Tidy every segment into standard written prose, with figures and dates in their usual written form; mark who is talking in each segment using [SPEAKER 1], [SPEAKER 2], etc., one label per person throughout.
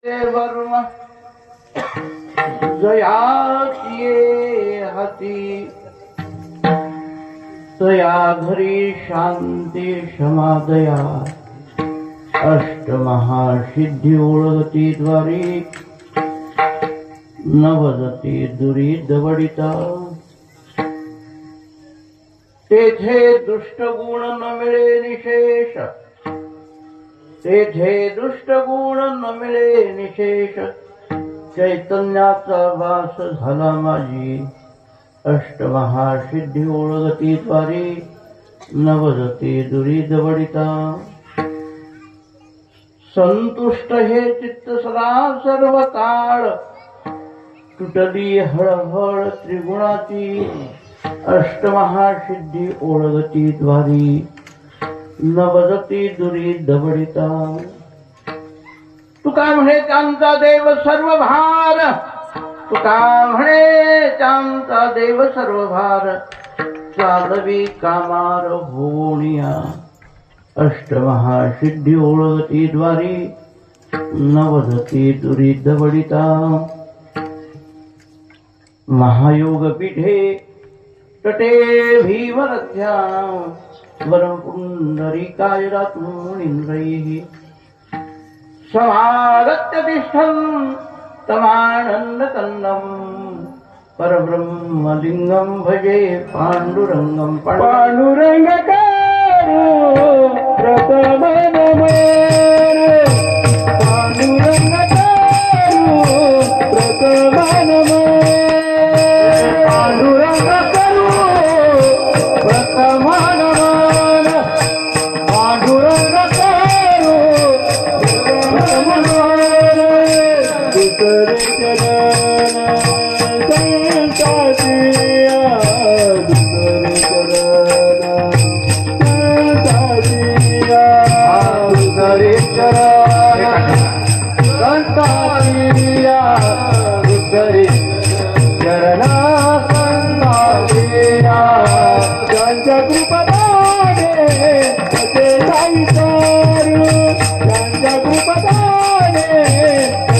[SPEAKER 1] वर्म जयाचिये हाती तया घरी शांती क्षमादया अष्टमहासिद्धी ओळगती द्वारी नवदती दुरी दवडिता तेथे दुष्ट गुण न मिळे निशेष तेथे दुष्ट गुण न मिळे निशेष चैतन्याचा वास झाला माझी अष्टमहासिद्धी ओळगती द्वारी नवदती दुरी दवडिता संतुष्ट हे चित्त सदा सर्व काळ तुटली हळहळ त्रिगुणाची अष्टमहासिद्धी ओळगती द्वारी नवदती दुरी दवडिता तुका म्हणे त्यांचा देव सर्व भार तुका म्हणे त्यांचा देव सर्व भार चालवी कामार होणिया अष्टमहासिद्धी ओळगती द्वारी नवदती दुरी दवडिता महायोग पीठे तटे भीमरथ्या वरं पुंडरीकाय रातून इंद्रैः समागत्य तिष्ठन् तमानन्दकन्दं परब्रह्मलिङ्गं भजे पाण्डुरङ्गं
[SPEAKER 2] पांडुरंगकारो प्रथम नमन पांडुरंगकारो प्रथम नमन पांडुरंगकारो प्रथम नमन पांडुरंगकारो प्रथम नमन दुसरे चरण संताजिया दुसरे चरण संताजिया दुसरे चरण संताजिया दुसरे चरण संताजिया त्यांच्या कृपदाने ते जाईतारू त्यांच्या कृपदाने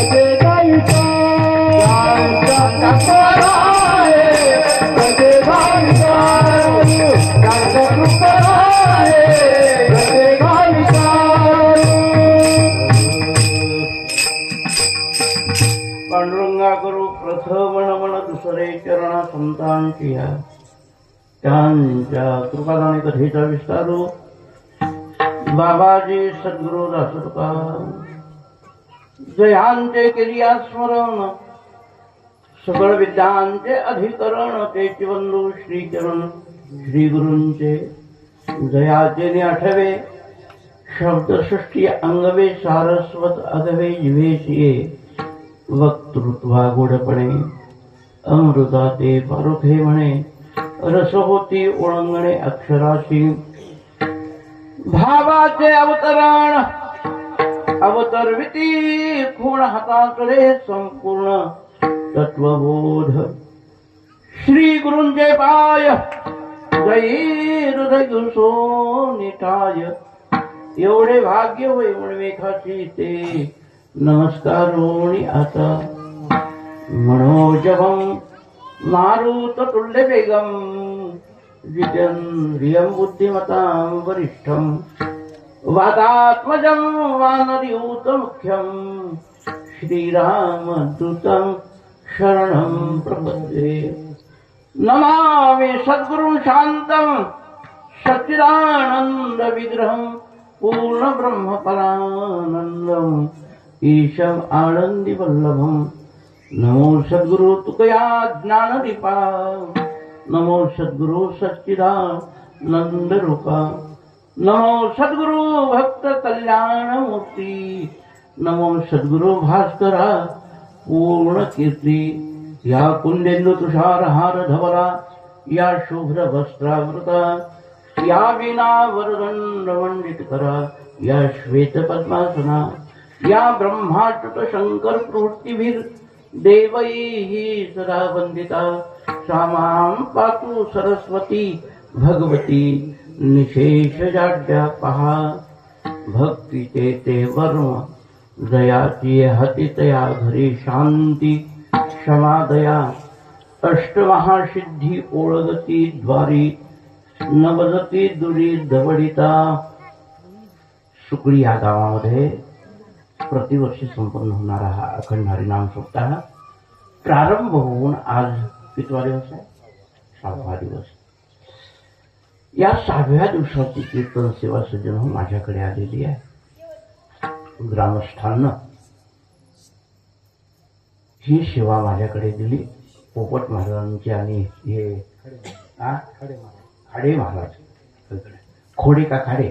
[SPEAKER 2] ते जाईतारू त्यांच्या कृपदाने ते जाईतारू त्यांच्या कृपदाने ते जाईतारू
[SPEAKER 1] पांडुरंगा करू प्रथम नमन दुसरे चरण संतांची या त्यांच्या कृपादाने कथेचा विस्तारू बाबाजी सद्गुरु दासोका जयांचे केली स्मरण सकळ विद्यांचे अधिकरण तेचे बंधू श्रीचरण श्री गुरूंचे जयाचे ने आठवे शब्दसृष्टी अंगवे सारस्वत अगवे जिवेशिये वक्तृत्वा गोडपणे अमृता ते पारुखे म्हणे रस होती ओळंगणे अक्षराशी भावाचे अवतरण अवतरविती खूण हाताकडे संपूर्ण तत्वबोध श्री गुरूंचे पाय हृदय सो निठाय एवढे भाग्य होय म्हणवेखाची ते नमस्कारोणी आता मनोजवं मारुत तुल्य वेगम जितेन्द्रियं बुद्धिमतां वरिष्ठं वातात्मजं वानरयूत मुख्यं श्रीरामदूतं शरणं प्रपद्ये नमामि सद्गुरुं शान्तं सच्चिदानन्द विग्रहं पूर्ण ब्रह्मपरानन्दम् ईशम् आनंदी वल्लभं नमो सद्गुरु तुकया ज्ञानदीपा नमो सद्गुरु सच्चिदानंद रूपा नमो सद्गुरु भक्त कल्याण मूर्ती नमो सद्गुरु भास्करा पूर्ण कीर्ती या कुंडेंदु तुषार हार धवला या शुभ्र वस्त्रावृता या वीणा वरदंड मंडित करा या श्वेत पद्मासना या ब्रह्माच्युत शंकर प्रवृत्तिभिर देवैहि सदा वंदिता सामां पातु सरस्वती भगवती निशेष जाड्या पहा भक्तीचे ते वर्म दयाची हती तया घरी शांती क्षमा दया अष्टमहासिद्धी ओळगती द्वारी नवजती दुरी दवडिता. सुकळी या गावामध्ये प्रतिवर्षी संपन्न होणारा हा अखंड हरिनाम सप्ताह प्रारंभ होऊन आज कितवा दिवस आहे? 6वा दिवस. या 6व्या दिवसाची कीर्तन सेवा सज्जन हो माझ्याकडे आलेली आहे. ग्रामस्थांना ही सेवा माझ्याकडे दिली. पोपट महाराजांची आणि हे खाडे महाराज, खोडे का खाडे?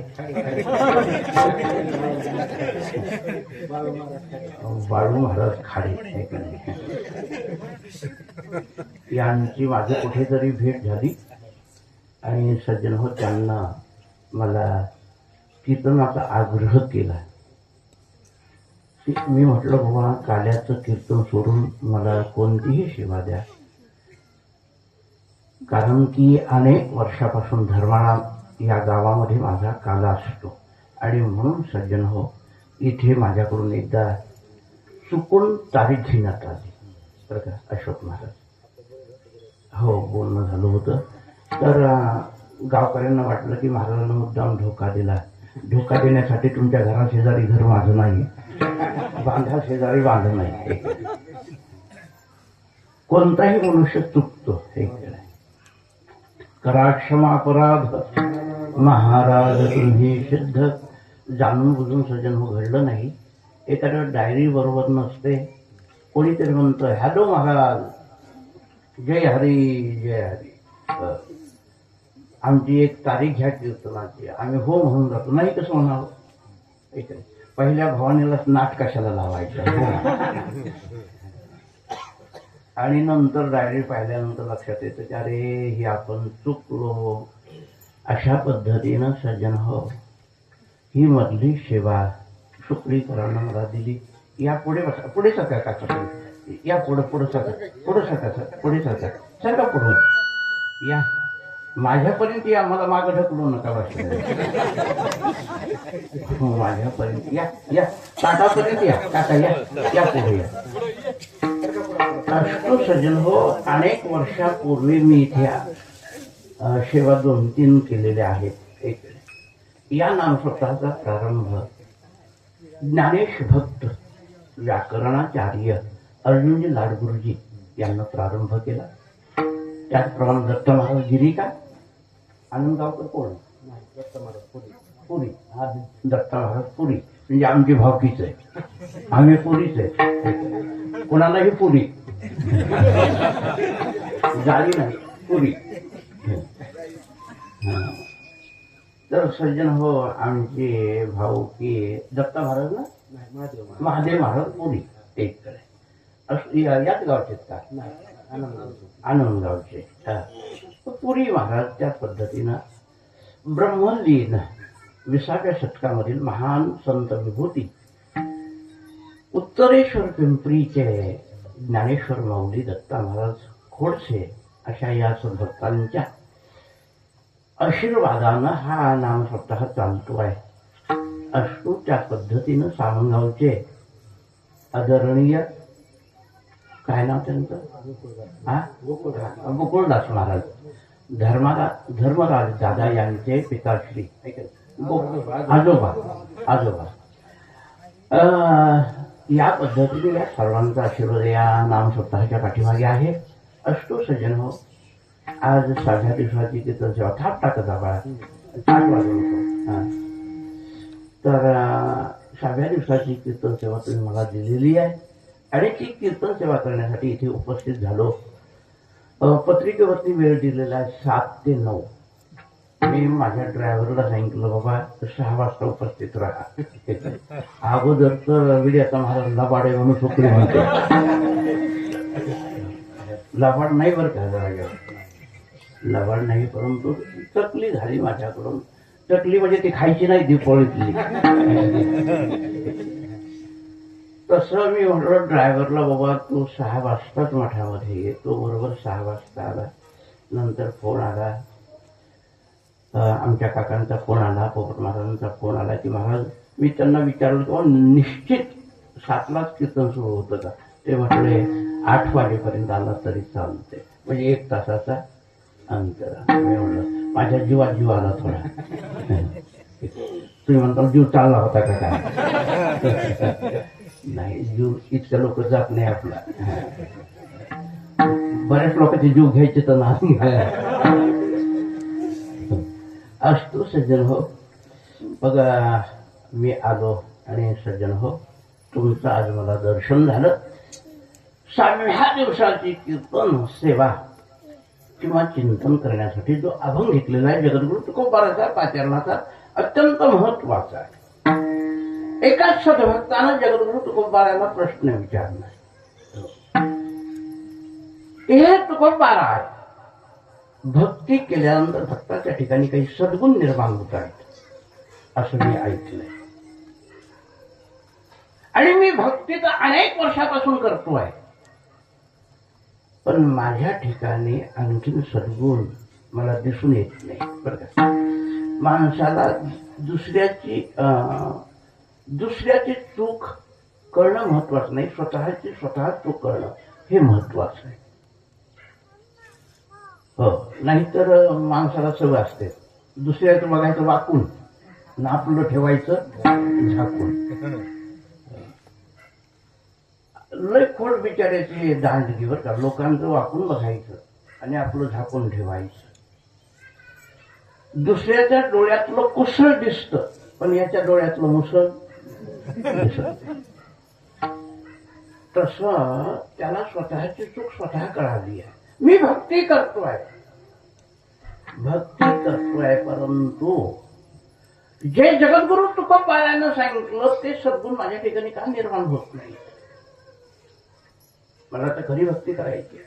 [SPEAKER 1] बाळू महाराज खाडे यांची माझी कुठेतरी भेट झाली आणि सज्जन हो त्यांना मला कीर्तनाचा आग्रह केला. मी म्हटलं बाबा काल्याचं कीर्तन सोडून मला कोणतीही सेवा द्या, कारण की अनेक वर्षापासून धर्माळा या गावामध्ये माझा काला असतो आणि म्हणून सज्जन हो इथे माझ्याकडून एकदा चुकून तारीख घेण्यात आली बरं का. अशोक महाराज हो बोलणं झालं होतं. तर गावकऱ्यांना वाटलं की महाराजांना मुद्दाम धोका दिला. धोका देण्यासाठी तुमच्या घराशेजारी घर माझं नाही, बांधा शेजारी बांध नाही. कोणताही मनुष्य चुकतो. हे करा क्षमा अपराध महाराज तुम्ही सिद्ध. जाणून बुजून सज्जन हो घडलं नाही. एखाद्या डायरी बरोबर नसते. कोणीतरी म्हणतं हॅलो महाराज जय हरी जय हरी, आमची एक तारीख घ्या कीर्तनाची. आम्ही हो म्हणून जातो. नाही कसं म्हणावं? पहिल्या भवानीला नाट कशाला लावायचं? आणि नंतर डायरी पाहिल्यानंतर लक्षात येतं की अरे ही आपण चुकलो. अशा पद्धतीनं सज्जन हो ही मधली सेवा सुकळीकरांना मला दिली. या पुढे बसा, पुढे सरका काका, या पुढे पुढे सरका, पुढे सरका सर, पुढे सरका, सरका पुढून या. माझ्यापर्यंत या, मला मागं ढकलू नका बस. माझ्यापर्यंत या, या काकापर्यंत या, काका या, या पुढे या. अष्टो सज्जन हो अनेक वर्षापूर्वी मी इथे सेवा 2-3 केलेल्या आहेत. एक या नामसप्ताहाचा प्रारंभ ज्ञानेश भक्त व्याकरणाचार्य अर्जुनजी लाडगुरुजी यांना प्रारंभ केला. त्याचप्रमाणे दत्त महाराज गिरिका आनंदगावकर कोण पुरी, हा दत्त महाराज पुरी म्हणजे आमची भावकीच आहे. आम्ही पुरीच आहे. कोणालाही पुरी जाळी नाही, पुरी. तर सज्जन हो आमचे भाऊ की दत्त महाराज ना महादेव महाराज पुरी एक याच गावचे का? आनंदगावचे. पुरी महाराज त्या पद्धतीनं ब्रह्मलीन 20व्या शतकामधील महान संत विभूती उत्तरेश्वर पिंपरीचे ज्ञानेश्वर माऊली दत्ता महाराज खोडसे अशा या सद्भक्तांच्या आशीर्वादानं हा नाम सप्ताह चालतो आहे. अष्टू त्या पद्धतीनं सावंगावचे आदरणीय काय नाव त्यांचं? गोकुळदास महाराज धर्मराज दादा यांचे पिताश्री आजोबा या पद्धतीने या सर्वांचा आशीर्वाद या नाम सप्ताहाच्या पाठीमागे आहे. अष्टो सज्जन हो आज 6व्या दिवसाची कीर्तन सेवा थाप टाकत आबा 8 वाजून. तर 6व्या दिवसाची कीर्तन सेवा तुम्ही मला दिलेली आहे आणि ती कीर्तन सेवा करण्यासाठी इथे उपस्थित झालो. पत्रिकेवरती वेळ दिलेला आहे 7 ते 9. मी माझ्या ड्रायव्हरला सांगितलं बाबा 6 वाजता उपस्थित राहा. अगोदर तर विड्याचा महाराज लबाड आहे म्हणून सुकडी म्हणते. लबाड नाही बरं का, जरा लबाड नाही, परंतु चकली झाली माझ्याकडून. चकली म्हणजे ती खायची नाही दीपावळीतली. तसं मी म्हटलं ड्रायव्हरला बाबा तू 6 वाजताच मठामध्ये ये. तो बरोबर 6 वाजता आला. नंतर फोन आला, आमच्या काकांचा फोन आला, पोपट महाराजांचा फोन आला की महाराज मी त्यांना विचारलं की निश्चित 7लाच कीर्तन सुरू होतं का? ते म्हटले 8 वाजेपर्यंत आला तरी चालते, म्हणजे 1 तासाचा अंतर. मी म्हणलं माझ्या जीवात जीव आला थोडा. तुम्ही म्हणता जीव चालला होता का काय? नाही, जीव इतक्या लोक जात नाही आपला. बऱ्याच लोकांचे जीव घ्यायचे तर नाही. असतो सज्जन हो. बघा मी आलो आणि सज्जन हो तुमचं आज मला दर्शन झालं. 6व्या दिवसाची कीर्तन सेवा किंवा चिंतन करण्यासाठी जो अभंग घेतलेला आहे जगद्गुरु तुकोबाराचा पाचारणाचा अत्यंत महत्वाचा आहे. एकाच सद्भक्तानं जगद्गुरु तुकोबाराला प्रश्न विचारला. हे तुकोबारा आहे, भक्ती केल्यानंतर भक्ताच्या ठिकाणी काही सद्गुण निर्माण होत आहेत असं मी ऐकलंय. आणि मी भक्ती तर अनेक वर्षापासून करतोय, पण माझ्या ठिकाणी आणखीन सद्गुण मला दिसून येत नाही बरं का. माणसाला दुसऱ्याची चूक करणं महत्वाचं नाही, स्वतःची स्वतः चूक करणं हे महत्वाचं आहे. हो, नाहीतर माणसाला सवय असते दुसऱ्याचं बघायचं वाकून ना आपलं ठेवायचं झाकून. लय खोड बिचाऱ्याची दांडगी बरं का. लोकांचं वाकून बघायचं आणि आपलं झाकून ठेवायचं. दुसऱ्याच्या डोळ्यातलं कुसळ दिसतं पण याच्या डोळ्यातलं मुसळ दिसत. तसं त्याला स्वतःची चूक स्वतः कळाली आहे. मी भक्ती करतोय परंतु जे जगद्गुरु तुकोबारानं सांगितलं ते सद्गुण माझ्या ठिकाणी का निर्माण होत नाही. मला तर खरी भक्ती करायची.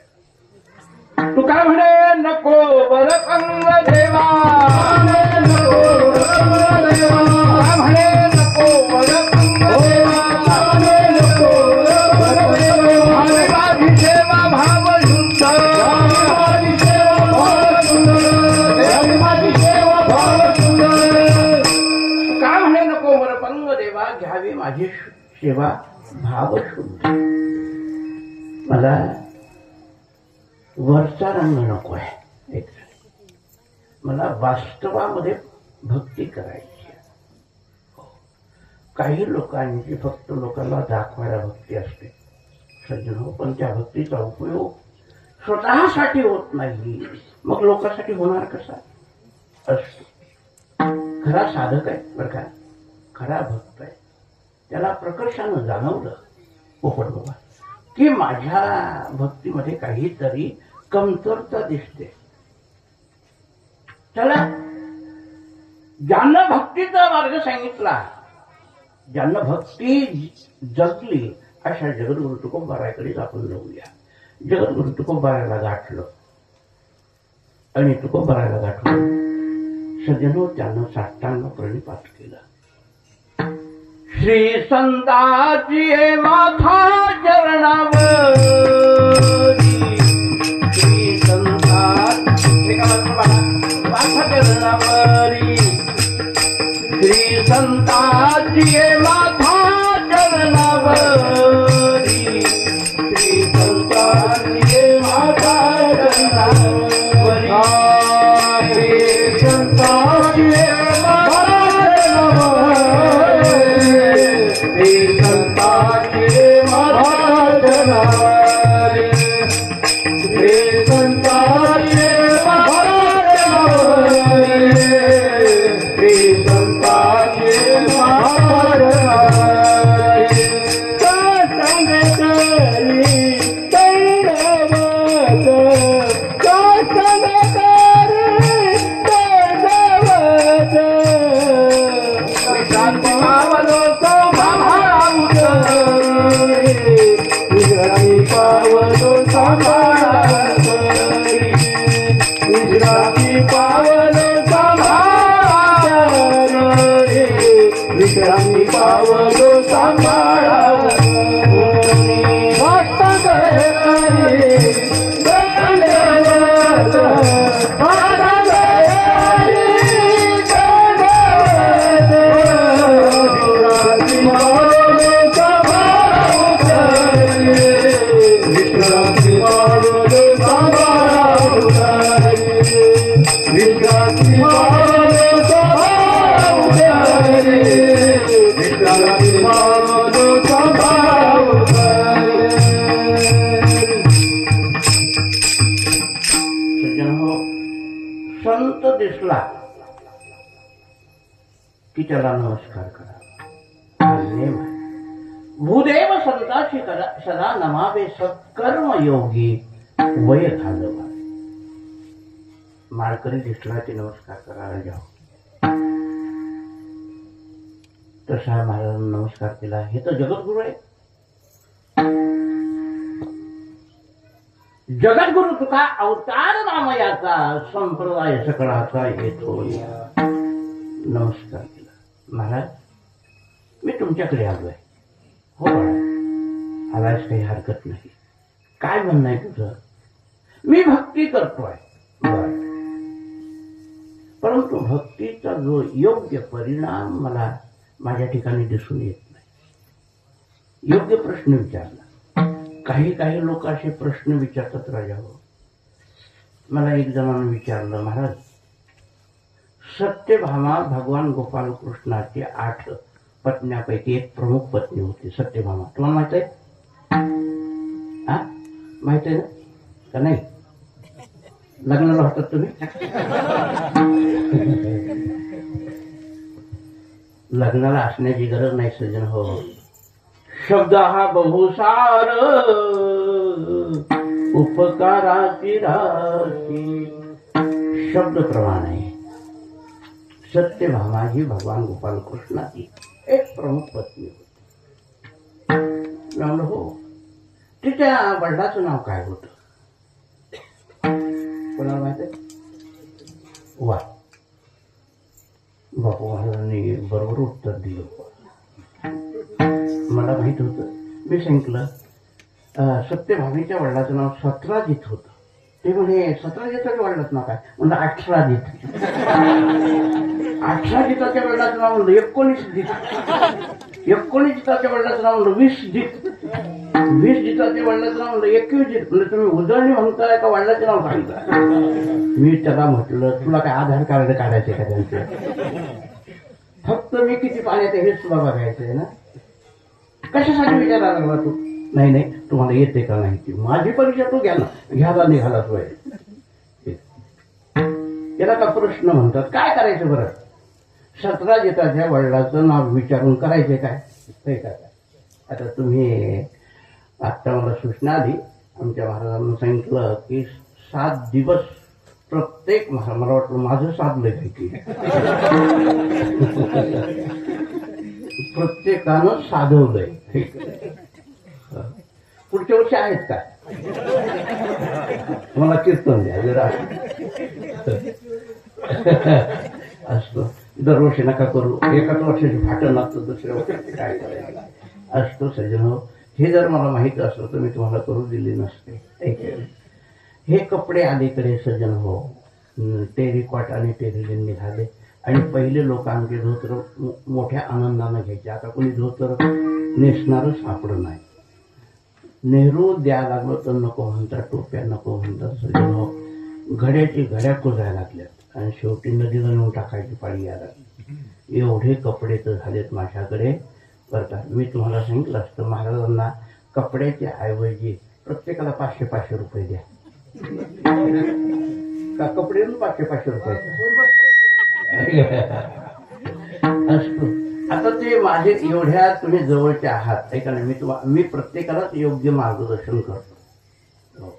[SPEAKER 1] तुका म्हणे नको बर पंग देवा, म्हणे नको बर पंग देवा, माझी सेवा भाव शुद्ध, तुका म्हणे नको बर पंग देवा, घ्यावी माझी सेवा भाव शुद्ध. मला वरचा रंग नको आहे, मला वास्तवामध्ये भक्ती करायची. काही लोकांची फक्त लोकांना दाखवायला भक्ती असते सज्जन हो, पण त्या भक्तीचा उपयोग स्वतःसाठी होत नाही, मग लोकांसाठी होणार कसा असतो. खरा साधक आहे बरं का, खरा भक्त आहे, त्याला प्रकर्षानं जाणवलं पोपट बाबा की माझ्या भक्तीमध्ये काहीतरी कमतरता दिसते. चला, ज्यांना भक्तीचा मार्ग सांगितला, ज्यांना भक्ती जगली अशा जगद्गुरु तुकोबाराकडे आपण जाऊया. जगद्गुरु तुकोबाराला गाठलं आणि तुकोबाराला गाठलं सज्जनो त्यानं साष्टांग प्रणिपात केला. श्री संताची माथा चरणावरी, श्री संताची माथा चरणावरी, श्री संताची माथा चरणावरी, श्री संताची माथा चरणावरी, श्री संताची भेटला की त्याला नमस्कार करा. हा नेम आहे. भूदेव संताची सदा नमावे सत्कर्म योगी वय घालवा. माळकरी दिसला की नमस्कार करायला जाऊ. तसा महाराजांना नमस्कार केला. हे तर जगद्गुरु आहे. जगद्गुरु तुका अवतार नामयाचा संप्रदाय सकळाचा येतो. नमस्कार केला. महाराज मी तुमच्याकडे आलोय. हो बाळा आलायस काही हरकत नाही. काय म्हणणं आहे तुझं? मी भक्ती करतोय. बरं. परंतु भक्तीचा जो योग्य परिणाम मला माझ्या ठिकाणी दिसून येत नाही. योग्य प्रश्न विचारला. काही लोक असे प्रश्न विचारतात राजा हो. मला एक जणांना विचारलं, महाराज सत्यभामा भगवान गोपाल कृष्णाची 8 पत्न्यापैकी एक प्रमुख पत्नी होती सत्यभामा. तुम्हाला माहित आहे? हा माहित आहे ना का नाही? लग्नाला होतात तुम्ही? लग्नाला असण्याची गरज नाही सज्जन हो. शब्द हा बहुसार उपकाराची राशी. शब्द प्रमाण आहे. सत्यभामा ही भगवान गोपाल कृष्णाची एक प्रमुख पत्नी होती. म्हणलं हो. तिच्या वडिलाचं नाव काय होतं? कोणाला माहित आहे? वा. बापू महाराजांनी बरोबर उत्तर दिलं. मला माहित होतं. मी सांगितलं सत्यभामीच्या वडिलाचं नाव सत्राजित होतं. ते म्हणे सत्राजिताच्या वडिलाचं नाव काय? म्हणलं 18जित. 18जिताच्या वडिलाचं नाव म्हणलं 19जित. 19जिताच्या वडिलाचं नाव म्हणलं 20जित. 20जिताच्या वडिलाचं नाव म्हणलं 21जित. म्हणजे तुम्ही उजळणी म्हणताय का वडिलाचं नाव सांगताय? मी त्याला म्हटलं तुला काय आधार कार्ड काढायचे का त्यांचे? फक्त मी किती पाण्यात हेच तुला बघायचंय ना. कशासाठी विचारायला लागला तू? नाही तुम्हाला येते का नाही ती माझी परीक्षा तू घ्या ना. घ्यायला निघाला तू आहे. त्याला का प्रश्न म्हणतात. काय करायचं बरं? सत्राजिताच्या वडिलाचं नाव विचारून करायचे काय? ते काय? आता तुम्ही आत्ता मला सूचना आली. आमच्या महाराजांना सांगितलं की 7 दिवस प्रत्येक मला वाटलं माझं साधलंय काही. प्रत्येकानं साधवलंय. पुढच्या वर्षी आहेत का? मला कीर्तन द्या जरा. असतो दरवर्षी नका करू. एकाच वर्षाची फाटण लागतं दुसऱ्या वर्षाची काय करायचं असतो सज्जन हो. हे जर मला माहित असलं तर मी तुम्हाला करू दिली नसते. हे कपडे अलीकडे सज्जन हो टेरिकॉट आणि टेरिलिन निघाले आणि पहिले लोक आमचे धोतर मोठ्या आनंदानं घ्यायचे. आता कोणी धोतर नेसणारं सापडं नाही. नेहरू द्या लागलं तर नको म्हणतात. टोप्या नको म्हणतात. सज्जन हो घड्याची घड्या कुजायला लागल्यात आणि शेवटी नदीला नेऊन टाकायची पाळी यायला. एवढे कपडे तर झालेत माझ्याकडे. बरं का मी तुम्हाला सांगितलं असतं महाराजांना कपड्याच्या ऐवजी प्रत्येकाला 500-500 रुपये द्या. का कपडे 500-500 रुपये असतो. आता ते माझे एवढ्या तुम्ही जवळचे आहात ऐका मी प्रत्येकालाच योग्य मार्गदर्शन करतो.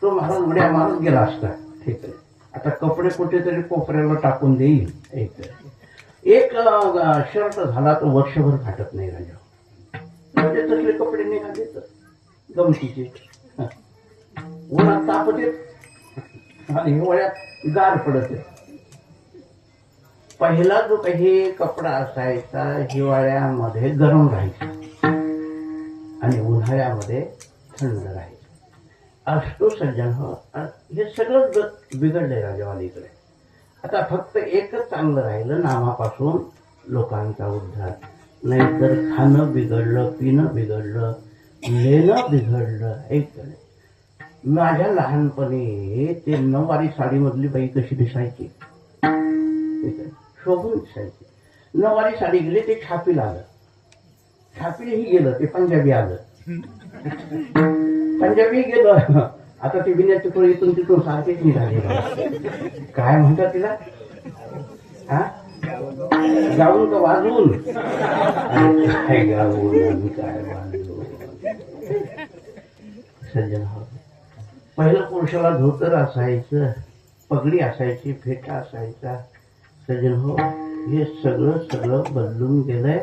[SPEAKER 1] तो महाराज उड्या मारून गेला असता. ठीक आहे. आता कपडे कुठेतरी कोपऱ्याला टाकून देईल. एक शर्ट झाला तर वर्षभर फाटत नाही राजा. म्हणजे तसले कपडे निघाले तर गमतीचे. उन्हात तापत येत आणि हिवाळ्यात गार पडत येत. पहिला जो काही कपडा असायचा हिवाळ्यामध्ये गरम राहायचा आणि उन्हाळ्यामध्ये थंड राहायचं. असतो सज्जन हो. हे सगळं बिघडलंय राजावालीकडे. आता फक्त एकच चांगलं राहिलं नामापासून लोकांचा उद्धार. नाहीतर खाणं बिघडलं, पिणं बिघडलं, लेणं बिघडलं. ऐकलं माझ्या लहानपणी ते 9वारी साडीमधली बाई कशी दिसायची? शोभून दिसायची. 9वारी साडी गेली ते छापीला आलं. छापीलाही गेलं ते पंजाबी आलं. पंजाबी गेलं. आता ते बिन्याची पोळी इथून तिथून सारखीच निघाली. काय म्हणतात तिला? हा गाऊन का वाजवून? अरे काय गाऊन आणि काय वाजवून? सज्जन हो, पहिलं पुरुषाला धोतर असायचं, पगडी असायची, फेटा असायचा. सज्जन हो, हे सगळं सगळं बदलून गेलंय.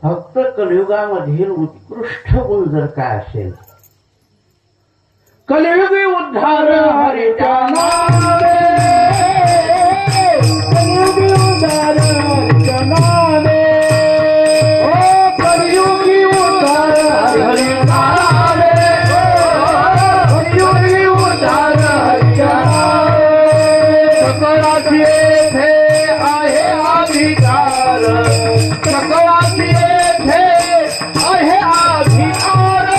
[SPEAKER 1] फक्त कलियुगामधील उत्कृष्ट गुण जर काय असेल, कलियुगी उद्धार हरीच्या नावे,
[SPEAKER 2] कलियुगी उद्धार हरीच्या नावे, ओ कलियुगी उद्धार हरीच्या नावे, कलियुगी उद्धार हरीच्या नावे. सकळाची येथे आहे अधिकार, सकळाची येथे आहे अधिकार,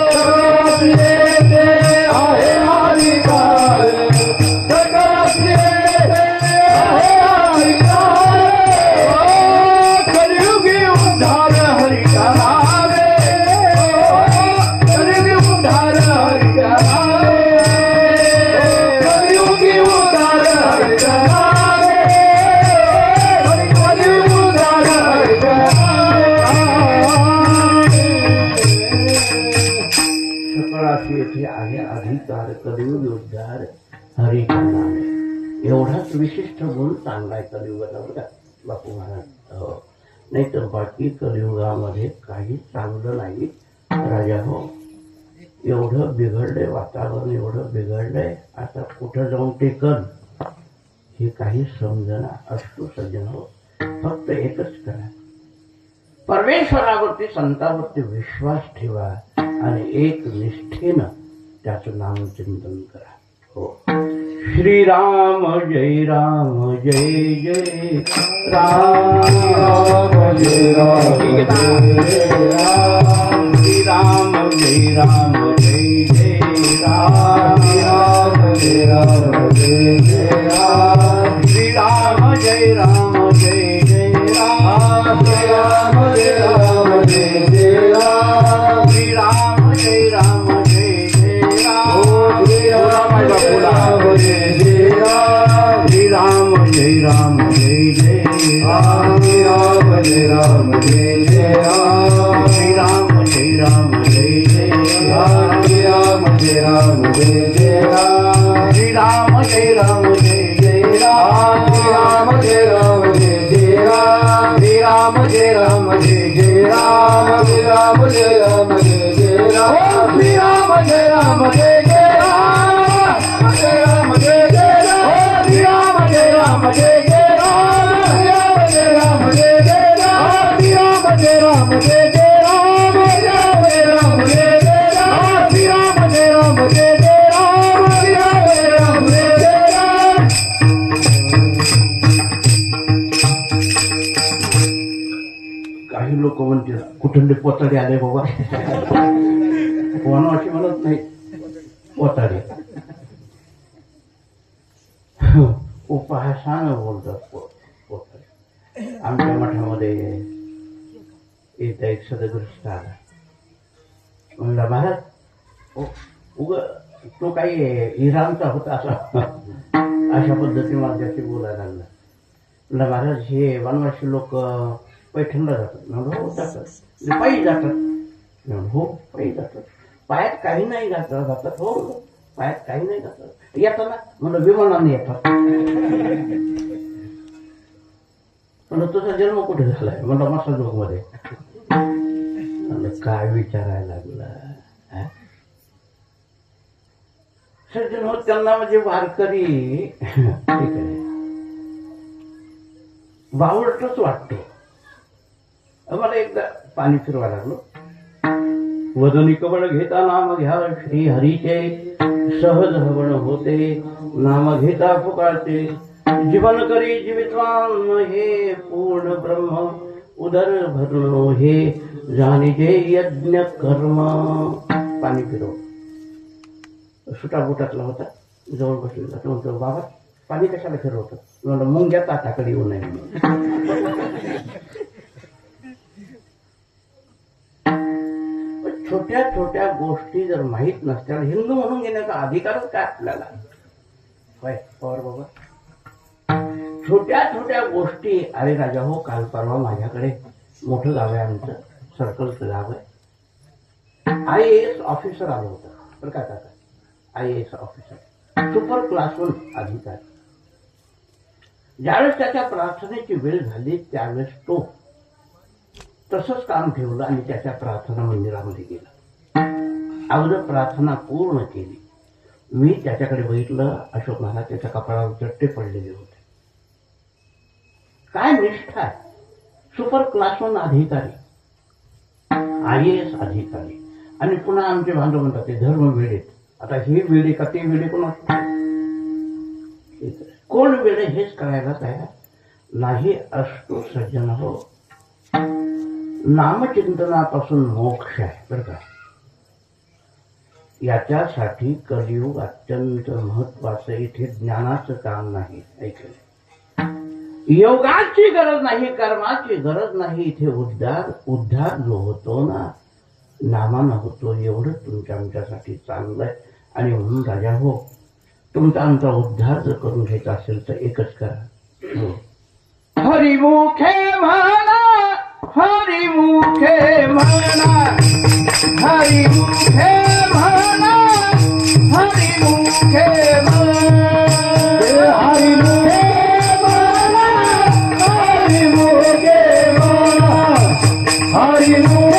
[SPEAKER 2] सकळाची येथे आहे अधिकार, सकळाची येथे आहे अधिकार. ओ कलियुगी उद्धार हरीच्या नावे, कलियुगी उद्धार हरीच्या नावे, कलियुगी उद्धार हरीच्या नावे, कलियुगी उद्धार हरीच्या
[SPEAKER 1] सकळाशी येथे आहे अधिकार, कलियुग उद्धार हरीच्या नावे. एवढाच विशिष्ट गुण चांगला आहे कलियुगाला, बरं का बापू महाराज. हो, नाही तर बाकी कलियुगामध्ये काही चांगलं नाही राजा. हो, एवढं बिघडलंय वातावरण, एवढं बिघडलंय, आता कुठं जाऊन टेकल हे काही समजना. असतो सज्जन हो, फक्त एकच करा, परमेश्वरावरती संतावरती विश्वास ठेवा आणि एक निष्ठेनं त्याचं नामचिंतन करा. हो, श्रीराम जय राम जय जय राम,
[SPEAKER 2] जय राम जय राम,
[SPEAKER 1] श्रीराम जय राम जय जय राम,
[SPEAKER 2] जय राम जय जय राम,
[SPEAKER 1] श्रीराम जय राम जय जय राम,
[SPEAKER 2] जय राम जय राम जय जय राम,
[SPEAKER 1] श्रीराम जय राम जय जय राम,
[SPEAKER 2] जय राम जय राम जय जय राम,
[SPEAKER 1] श्रीराम जय राम जय जय राम,
[SPEAKER 2] राम जय राम जय जय राम,
[SPEAKER 1] श्रीराम जय राम जय जय राम,
[SPEAKER 2] राम जय राम जय जय राम,
[SPEAKER 1] श्रीराम जय राम जय जय राम,
[SPEAKER 2] राम जय राम जय जय राम,
[SPEAKER 1] श्रीराम जय राम जय जय राम,
[SPEAKER 2] राम जय राम जय जय राम,
[SPEAKER 1] श्री राम जय राम जय जय राम,
[SPEAKER 2] जय राम जय जय राम,
[SPEAKER 1] श्री राम जय राम जय जय राम,
[SPEAKER 2] जय राम जय जय राम,
[SPEAKER 1] श्री राम जय राम जय जय राम,
[SPEAKER 2] जय राम जय जय राम,
[SPEAKER 1] श्री राम जय राम जय जय राम,
[SPEAKER 2] जय राम जय जय राम.
[SPEAKER 1] काही लोक म्हणतील कुठले पोताडे आले बाबा. वनवासी म्हणत नाही, पोताडे उपहासानं बोलतात पोताडे. आमच्या मठामध्ये येत्या एक सदग्रस्त आला, म्हणला महाराज उग तो काही इराणचा होता अशा पद्धतीने माझ्याशी बोलायला लागला. म्हणलं महाराज हे वनवासी लोक पैठणला जातात. म्हणलं हो जातात. म्हणजे पायी जातात. म्हणलं हो पायी जातात. पायात काही नाही जातात. हो पायात काही नाही जातात. येताना म्हणलं विमानाने येतात. म्हणलं तुझा जन्म कुठे झालाय? म्हणलं मसाजोग मध्ये. म्हणलं काय विचारायला लागला. सज्जन होत त्यांना म्हणजे वारकरी ठीक आहे बावळटच वाटतो. मला एकदा पाणी फिरवायला लागलो. वदनी कवळ घेता नाम घ्या श्री हरीचे, सहज हवण होते नाम घेता फुकाचे. जीवन करी जीवितवान हे पूर्ण ब्रह्म, उदर भरण हे जाणीजे यज्ञ कर्म. पाणी फिरव. सुटा बोटातला होता, जवळ बसलेला. तो म्हणतो बाबा पाणी कशाला फिरवतं? म्हणलं मुंग्या ताटाकडे येऊ नये. छोट्या छोट्या गोष्टी जर माहीत नसत्या हिंदू म्हणून घेण्याचा अधिकारच काय आपल्याला? होय पवार बाबा छोट्या छोट्या गोष्टी. अरे राजा हो, काल परवा माझ्याकडे मोठं गाव आहे आमचं, सर्कलचं गाव आहे. IAS ऑफिसर आलं होतं बरं का काका. IAS ऑफिसर, सुपर क्लास 1 अधिकारी. ज्यावेळेस त्याच्या प्रार्थनेची वेळ झाली त्यावेळेस तो तसंच काम ठेवलं आणि त्याच्या प्रार्थना मंदिरामध्ये गेला. अगोदर प्रार्थना पूर्ण केली. मी त्याच्याकडे बघितलं, अशोक महाराज त्याच्या कपाळावर चट्टे पडलेले होते. काय निष्ठा आहे. सुपर क्लास 1 अधिकारी, IAS अधिकारी. आणि पुन्हा आमचे बांधव म्हणतात ते धर्म वेडेत. आता हे वेडे का ते वेडे कोण वेडे हेच कळायला तयार नाही. असतो सज्जन हो, नामचिंतनापासून मोक्ष आहे बरं का. याच्यासाठी कलियुग अत्यंत महत्वाचं. इथे ज्ञानाचं काम नाही, ऐकलं, योगाची गरज नाही, कर्माची गरज नाही. इथे उद्धार जो होतो ना, नामानं होतो. एवढं तुमच्या आमच्यासाठी चांगलं आहे. आणि म्हणून राजा हो, तुमचा आमचा उद्धार जर करून घ्यायचा असेल तर एकच करा. हरिमुखे म्हणा, हरिमुखे म्हणा, हरिमुखे म्हणा, हरिमुखे म्हणा, हरिमुखे म्हणा, हरिमुखे म्हणा, हरिमुखे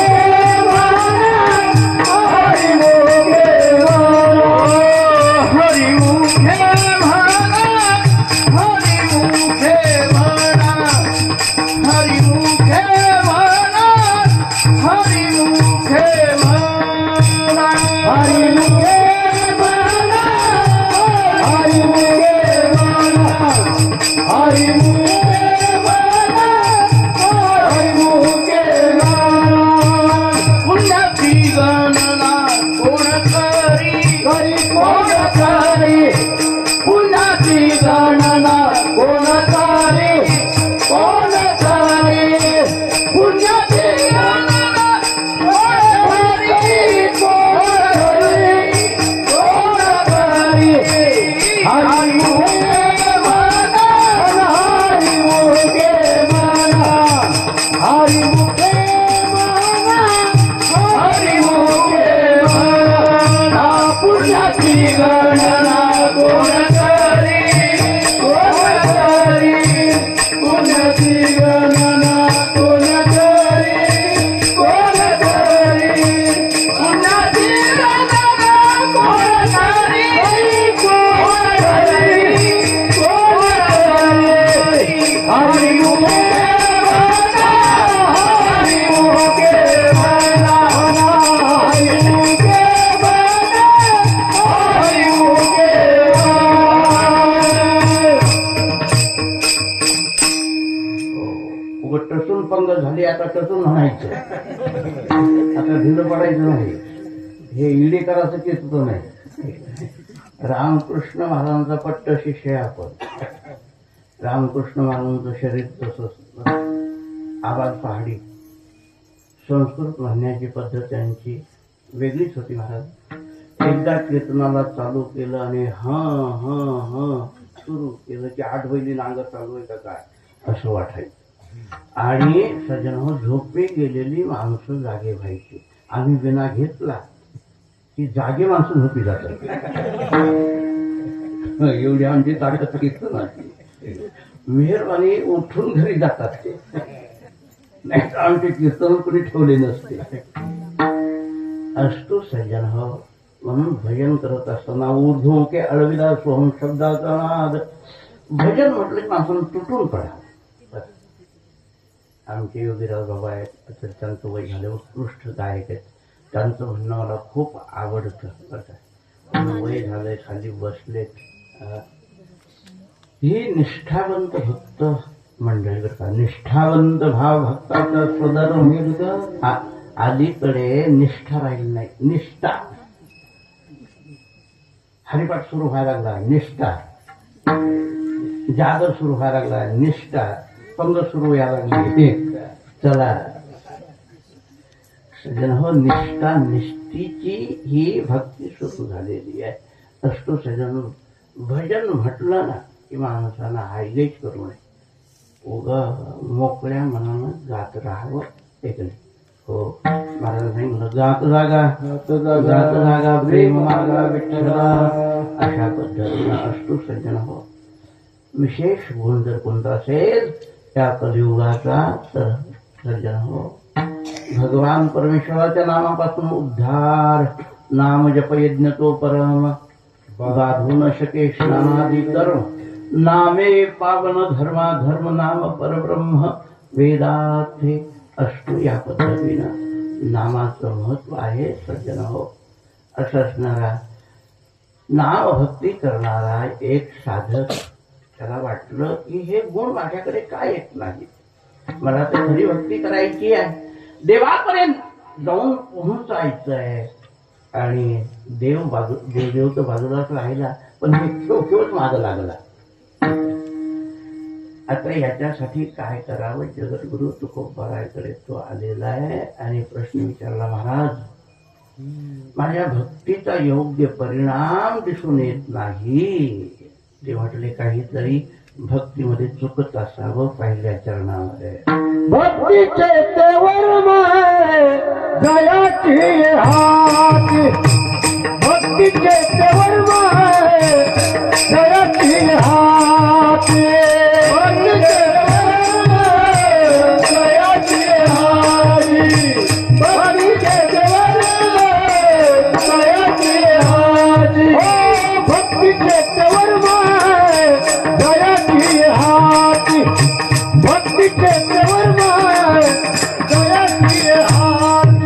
[SPEAKER 1] टसून पंगत झाली. आता टसून म्हणायचं, आता ढिलं पडायचं नाही. हे इडेकराचं केसतो नाही. रामकृष्ण महाराजांचा पट्ट शिष्य आहे आपण. रामकृष्ण महाराजांचं शरीर तसंच, आवाज पहाडी. संस्कृत म्हणण्याची पद्धत त्यांची वेगळीच होती. महाराज एकदा कीर्तनाला चालू केलं आणि ह सुरू केलं की 8 बैली नांगर चालू आहे का काय असं वाटायचं. आणि सज्जन हो, झोपे गेलेली माणसं जागे व्हायची. आम्ही विना घेतला की जागे माणसं झोपी जातात. एवढी आमची ताकद कीर्तनाची. मेहरबानी उठून घरी जातात ते, नाही तर आमचे कीर्तन कोणी ठेवले नसते. असतो सज्जन हो, म्हणून भजन करत असताना ऊर्ध्व के अळविला सोहम शब्दाचा नाद. भजन म्हटलं की माणसानं तुटून पडा. आमचे योगीराज बाबा आहेत, तर त्यांचं वय झालं, उत्कृष्ट गायक आहेत. त्यांचं म्हणणं मला खूप आवडतं बरं का. वय झालंय, खाली बसलेत. ही निष्ठावंत भक्त मंडळी बरं का. निष्ठावंत भाव भक्ताचा स्वधर्म. अलीकडे निष्ठा राहिली नाही. निष्ठा, हरिपाठ सुरू व्हायला लागला, निष्ठा. जागर सुरू व्हायला लागला, निष्ठा. पंग सुरू व्हायला लागली, चला सज्जन हो, निष्ठा निष्ठीची ही भक्ती सुरू झालेली आहे. असतो सज्जन, भजन म्हटलं ना की माणसाला हायलाइट करू नये. उगा मोकळ्या मनानं जात राहावं एक नाही. हो महाराज सांगितलं जात जागा जात जागा प्रेम मागा विठ्ठला. अशा पद्धतीनं अष्टू सज्जन हो. विशेष गुण जर कोणता असेल त्या कलियुगाचा तर सज्जन हो भगवान परमेश्वराच्या नामापासून उद्धार. नाम जप यज्ञ तो परम बाधू न शके स्नानादी कर्म. नामे पावन धर्मा धर्म नाम परब्रह्म वेदार्थे अष्टू. या पद्धतीनं नामाचं महत्व आहे सज्जन हो. असं असणारा नामभक्ती करणारा एक साधक त्याला वाटलं की हे गुण माझ्याकडे काय येत नाही. मला तर खरी भक्ती करायची आहे. देवापर्यंत जाऊन पोहोचायचं आहे. आणि देव तर बाजूलाच राहिला पण हे खेळच मागं लागला. आता याच्यासाठी काय करावं. जगद्गुरु तुकोबारायकडे तो आलेला आहे आणि प्रश्न विचारला महाराज माझ्या भक्तीचा योग्य परिणाम दिसून येत नाही. ते म्हटले काहीतरी भक्तीमध्ये चुकत असावं. पहिल्या चरणामध्ये
[SPEAKER 2] भक्तीचे तेवर माय दयाची हात. भक्तीचे तेवर माय दयाची हात. भक्तीचे तेवर माय दयाची हात. भक्तीचे तेवर माय दयाची हात. ओ भक्तीचे तेवर माय दयाची हात. भक्तीचे तेवर माय दयाची हात.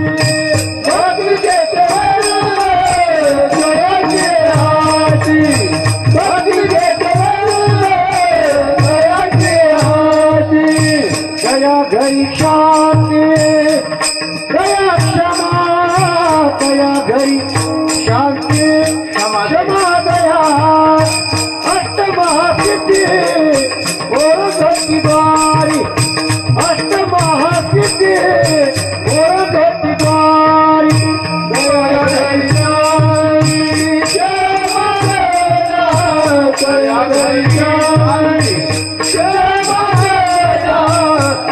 [SPEAKER 2] भक्तीचे तेवर माय दयाची हात. भक्तीचे तेवर माय दयाची हात. दया घरी शांती दया क्षमा. दया घरी शांती क्षमा दया. अष्टमहासिद्धी ओरगती द्वारी. अष्टमहासिद्धी ओरगती द्वारी. दया घरी शांती जय महाराज. दया घरी शांती जय महाराज.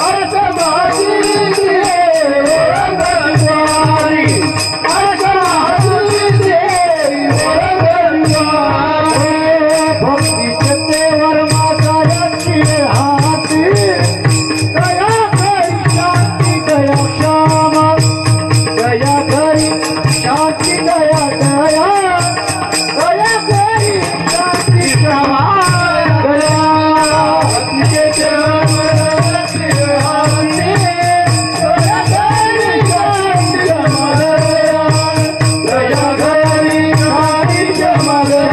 [SPEAKER 2] अष्टमहासिद्धी ओरगती द्वारी. अष्टमहासिद्धी ओरगती द्वारी. भक्तीचे तेवर माझा याची हाती. दया घरी शांती दया क्षमा. दया घरी शांती दया दया. दया घरी शांती क्षमा दया. भक्तीचे तेवर याची हाती. दया घरी शांती क्षमा दया. दया घरी शांती क्षमा दया.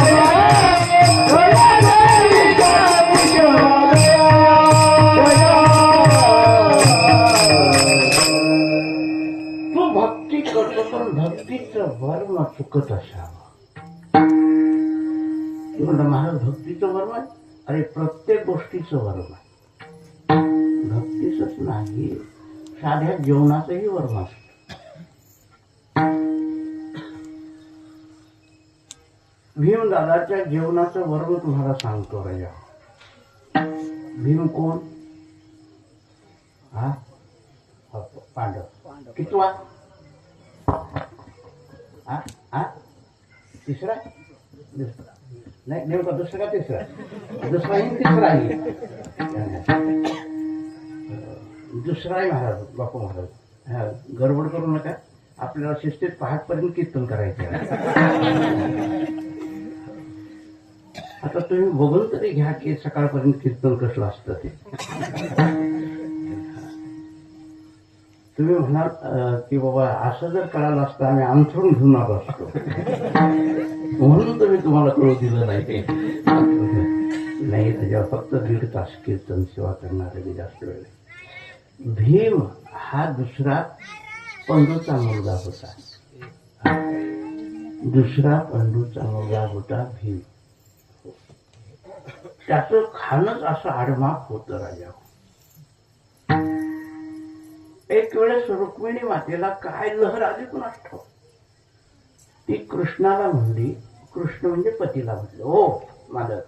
[SPEAKER 2] दया घरी शांती क्षमा
[SPEAKER 1] तू भक्ती करतो पण भक्तीचं वर्म चुकत असावं. म्हणलं महाराज भक्तीचं वर्म आहे. अरे प्रत्येक गोष्टीचं वर्म आहे. भक्तीचंच नाही साध्या जेवणाचंही वर्म असतं. भीमदादाच्या जेवणाचं वर्म तुम्हाला सांगतो राजा. भीम कोण? हा पांडव. कितवा? हा हा तिसरा? दुसरा नाही नेमका दुसरा का तिसरा? दुसराही तिसराही. दुसराही महाराज बापू महाराज. हा गडबड करू नका. आपल्याला शिस्तीत पहाटपर्यंत कीर्तन करायचं. आता तुम्ही बघून तरी घ्या की सकाळपर्यंत कीर्तन कसं असतं ते. तुम्ही म्हणाल की बाबा असं जर कळालं असतं आम्ही अंथरून घेऊन आलो असतो म्हणून तर मी तुम्हाला कळू दिलं नाही. नाही त्याच्यावर फक्त 1.5 तास कीर्तन सेवा करणारे मी जास्त वेळ. भीम हा दुसरा पंडूचा मुलगा होता. दुसरा पंडूचा मुलगा होता भीम. त्याचं खाणंच असं आडमाप होतं राजा. एक वेळेस रुक्मिणी मातेला काय लहर आली कुणास ठाऊक. ती कृष्णाला म्हणली. कृष्ण म्हणजे पतीला म्हटलं ओ माधव.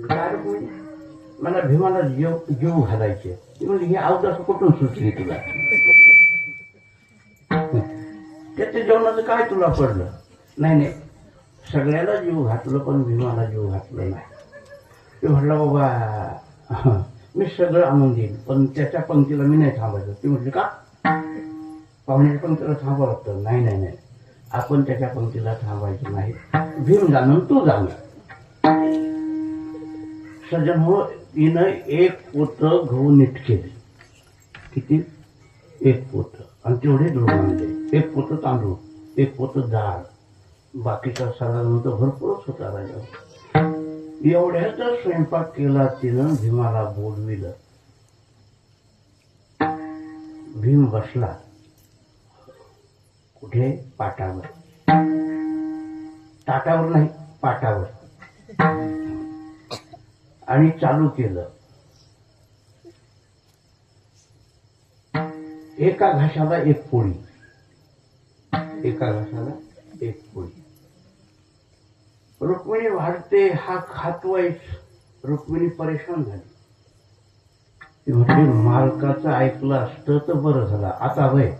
[SPEAKER 1] काय रुक्मिणी मला भीमाला जीव घालायचे. ती म्हणजे ही अवदास कुठून सुचली तुला? त्याच्या जेवणाचं काय तुला पडलं? नाही, सगळ्याला जीव घातलं पण भीमाला जीव घातलं नाही. ते म्हटलं बाबा मी सगळं आणून देईन पण त्याच्या पंक्तीला मी नाही थांबायचं. ती म्हटली का? पाहुण्याच्या पंक्तीला थांबावं लागतं. नाही, आपण त्याच्या पंक्तीला थांबायचं नाही. भीम जाणून तू जाणं. सज्जन हो, तिनं एक पोत गहू नीट केले. किती? एक पोत. आणि तेवढे दूध आणले. एक पोत तांदूळ, एक पोत डाळ, बाकीचा सगळा नंतर भरपूरच होता राजा. एवढ्याच स्वयंपाक केला तिनं. भीमाला बोलविलं. भीम बसला. कुठे? पाटावर. ताटावर नाही, पाटावर. आणि चालू केलं. एका घासाला एक पोळी, एका घासाला एक पोळी. रुक्मिणी वाढते, हा खातोय. रुक्मिणी परेशान झाली. ती म्हटली मालकाचं ऐकलं असतं तर बरं झालं. आता वय.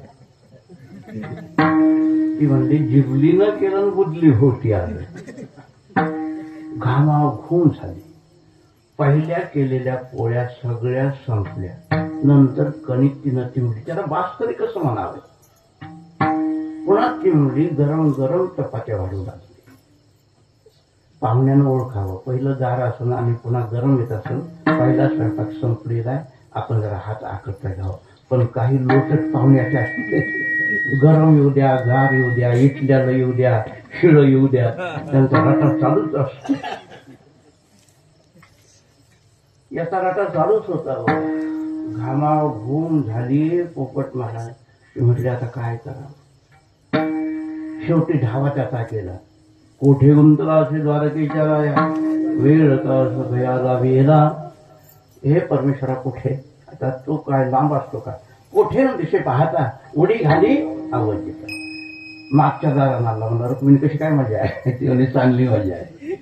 [SPEAKER 1] ती म्हणली जिबलीनं केलं बुदली होती. आज घामाघूम झाली. पहिल्या केलेल्या पोळ्या सगळ्या संपल्या. नंतर कणिक तिनं चिमडी. त्याला बास तरी कसं म्हणावं. पुन्हा चिमडी गरम गरम चपात्या वाढू लागली. पाहुण्यानं ओळखावं. पहिलं गार असणं आणि पुन्हा गरम येत असेल. पहिला स्वयंपाक संपलेला आहे, आपण जरा हात आकर्ता घ्यावं. पण काही लोटच पाहुण्याचे असते. गरम येऊ द्या, गार येऊ द्या, इटल्याला येऊ द्या, शिळ येऊ द्या, त्यांचा रटा चालूच असतो. याचा रटा चालूच होता. घामाघूम झाली. पोपट महाराज म्हटले आता काय करावं. शेवटी ढावा त्याचा केला. कोठे गुंतला असे द्वारकेच्या राया, वेळ भयाला वेला. हे परमेश्वरा कुठे? आता तो काय लांब असतो का? कोठे दिशे पाहता उडी घाली आवाज येतो. मागच्या दाराला आला. म्हणणार तुम्ही कशी काय मजा आहे? ती म्हणजे चांगली मजा आहे.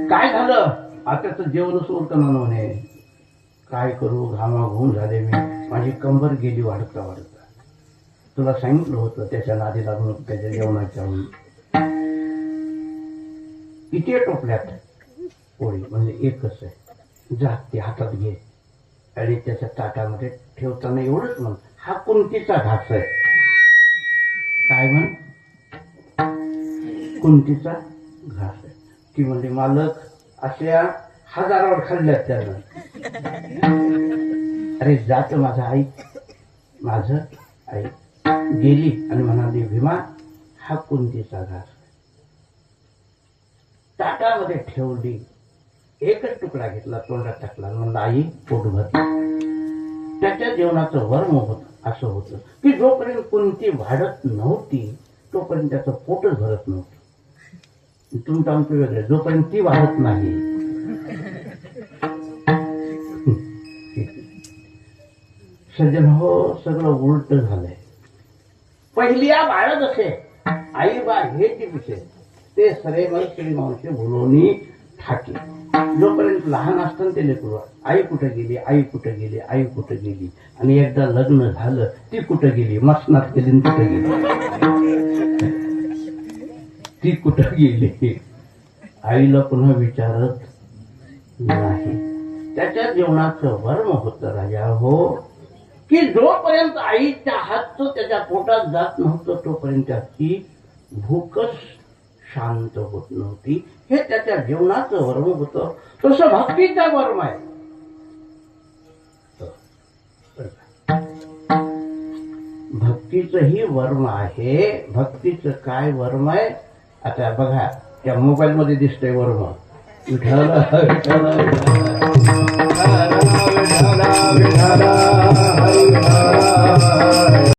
[SPEAKER 1] काय झालं? आता तर जेवणच उरकणार म्हणे. काय करू, घामाघूम झाले मी. माझी कंबर गेली वाढता वाढता. तुला सांगितलं होतं त्याच्या नादी लागून त्याच्या जेवणाच्या. किती टोपल्यात पोळी म्हणजे एकच आहे. जा ती हातात घे आणि त्याच्या ताटामध्ये ठेवताना एवढंच म्हण, हा कुंतीचा घास आहे. काय म्हण? कुंतीचा घास आहे. ती म्हणजे मालक अशा हजारावर खाल्ल्यात त्यानं. अरे जात माझा आई, माझं आई. गेली आणि म्हणाली भीमा हा कुंतीचा घास. ताटामध्ये ठेवली. एकच तुकडा घेतला, तोंडात टाकला. म्हणलं आई पोट भर. त्याच्या जेवणाचं वर्म होत असं होतं की जोपर्यंत कुंती वाढत नव्हती तोपर्यंत त्याचं पोटच भरत नव्हतं. तुमचं आमचं वेगळं. जोपर्यंत ती वाढत नाही. सज्जन हो, सगळं उलट झालंय. पहिली बाळच असे आई बा हे जे विषय ते सरे माणसे भुलोनी ठाके. जोपर्यंत लहान असताना ते लेकरू आई कुठं गेली, आई कुठं गेली, आई कुठं गेली. आणि एकदा लग्न झालं ती कुठं गेली, मसनात गेली, कुठं गेली, ती कुठं गेली. आईला पुन्हा विचारत नाही. त्याच्या जेवणाचं वर्म होतं राजा हो, की जोपर्यंत आईच्या हातचं त्याच्या पोटात जात नव्हतं तोपर्यंत त्याची भूकच शांत होत नव्हती. हे त्याच्या जीवनाचं वर्म होतं. तसं भक्तीचा वर्म आहे. भक्तीचंही वर्म आहे. भक्तीचं काय वर्म आहे? आता बघा त्या मोबाईल मध्ये दिसतंय वर्म. विठ्ठल विठ्ठल विठ्ठल.